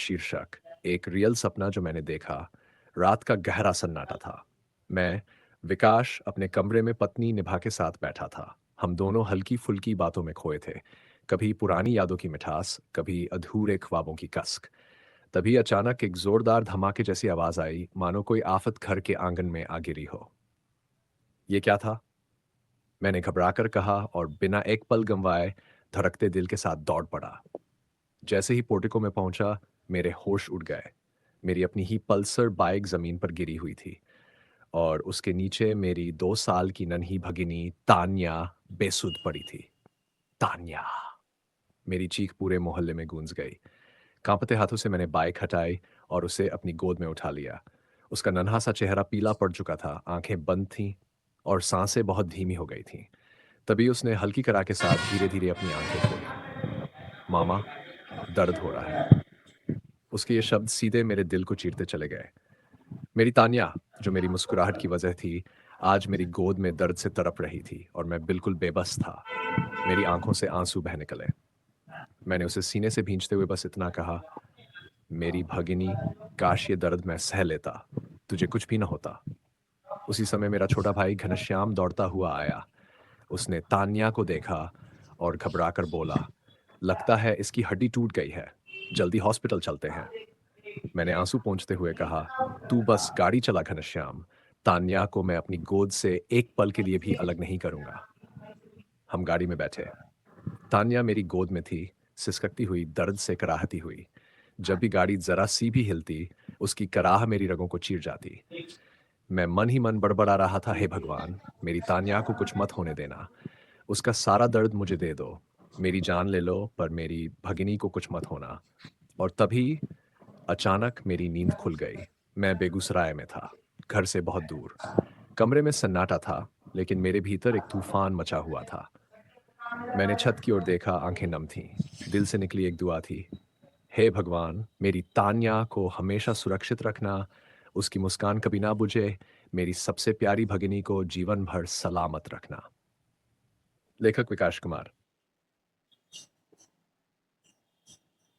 शीर्षक एक रियल सपना जो मैंने देखा। रात का गहरा सन्नाटा था। मैं विकास अपने कमरे में पत्नी निभा के साथ बैठा था। हम दोनों हल्की फुल्की बातों में खोए थे। कभी पुरानी यादों की मिठास, कभी अधूरे ख्वाबों की कसक। तभी अचानक एक जोरदार धमाके जैसी आवाज आई, मानो कोई आफत घर के आंगन में आ गिरी हो। ये क्या था? मैंने घबराकर कहा और बिना एक पल गंवाए धड़कते दिल के साथ दौड़ पड़ा। जैसे ही पोर्टिको में पहुंचा, मेरे होश उड़ गए। मेरी अपनी ही पल्सर बाइक जमीन पर गिरी हुई थी और उसके नीचे मेरी 2 साल की नन्ही भगिनी तान्या बेसुध पड़ी थी। तान्या! मेरी चीख पूरे मोहल्ले में गूंज गई। कांपते हाथों से मैंने बाइक हटाई और उसे अपनी गोद में उठा लिया। उसका नन्हा सा चेहरा पीला पड़ चुका था, आंखें बंद थीं और सांसें बहुत धीमी हो गई थीं। तभी उसने हल्की करा के साथ धीरे धीरे अपनी आंखें खोली। मामा, दर्द हो रहा है। उसके ये शब्द सीधे मेरे दिल को चीरते चले गए। मेरी तान्या, जो मेरी मुस्कुराहट की वजह थी, आज मेरी गोद में दर्द से तड़प रही थी और मैं बिल्कुल बेबस था। मेरी आंखों से आंसू बह निकले। मैंने उसे सीने से भींचते हुए बस इतना कहा, मेरी भगिनी, काश ये दर्द मैं सह लेता, तुझे कुछ भी न होता। उसी समय मेरा छोटा भाई घनश्याम दौड़ता हुआ आया। उसने तान्या को देखा और घबराकर बोला, लगता है इसकी हड्डी टूट गई है, जल्दी हॉस्पिटल चलते हैं। मैंने आंसू पोंछते हुए कहा, तू बस गाड़ी चला घनश्याम, तान्या को मैं अपनी गोद से एक पल के लिए भी अलग नहीं करूंगा। हम गाड़ी में बैठे। तान्या मेरी गोद में थी, सिसकती हुई, दर्द से कराहती हुई। जब भी गाड़ी जरा सी भी हिलती, उसकी कराह मेरी रगों को चीर जाती। मैं मन ही मन बड़बड़ा रहा था, हे भगवान, मेरी तान्या को कुछ मत होने देना। उसका सारा दर्द मुझे दे दो। मेरी जान ले लो, पर मेरी भगिनी को कुछ मत होना। और तभी अचानक मेरी नींद खुल गई। मैं बेगूसराय में था, घर से बहुत दूर। कमरे में सन्नाटा था, लेकिन मेरे भीतर एक तूफान मचा हुआ था। मैंने छत की ओर देखा, आंखें नम थीं। दिल से निकली एक दुआ थी, हे भगवान, मेरी तान्या को हमेशा सुरक्षित रखना, उसकी मुस्कान कभी ना बुझे, मेरी सबसे प्यारी भगिनी को जीवन भर सलामत रखना। लेखक विकास कुमार।